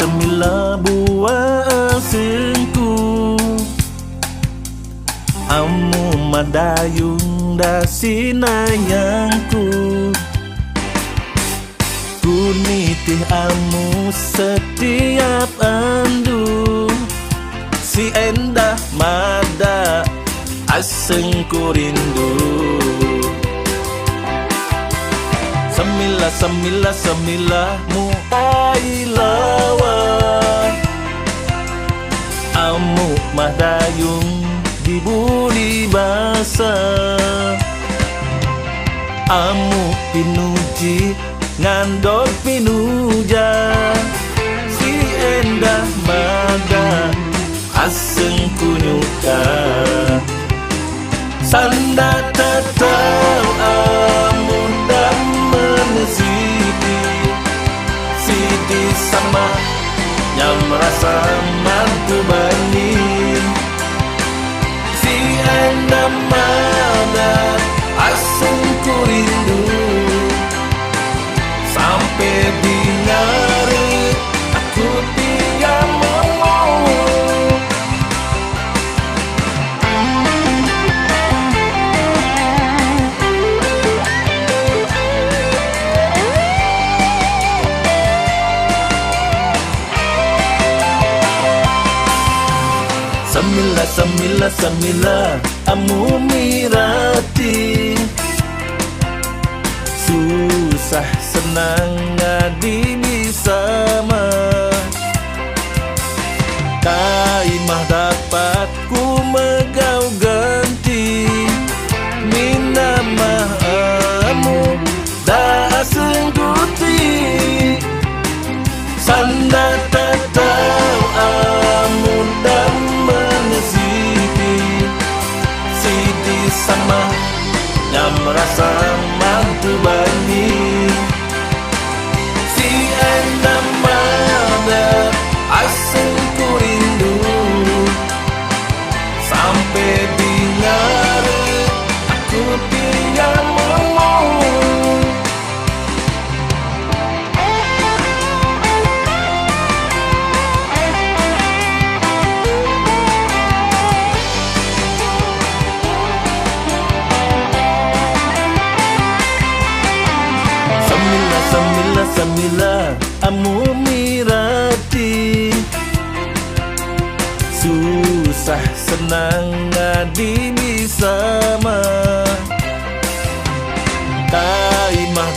semila buah sengku amu madayung da sinayangku ku nitih amu setiap andu si endah mada asengku rindu semila semila semila mu ailawa amu madayung di buli basa amu pinuji ngandor pinuja si endah mada aseng kunyuka sanda tatau amu dan menesipi sidi sama yang merasa mantu bangin si endah mada aseng ku rindu sampai di ngari aku tiga mau semila semila semila amu mirati susah senang ngadi bersama kaimah dapat ku megau ganti minamah amu da sengguti sanda tatau amu dan menesipi sidi sama yang merasa mantu bani si endah mada aseng ku rindu sampai di ngari aku tiga mau semila semila amu mirati susah senang ngadi bersama kaimah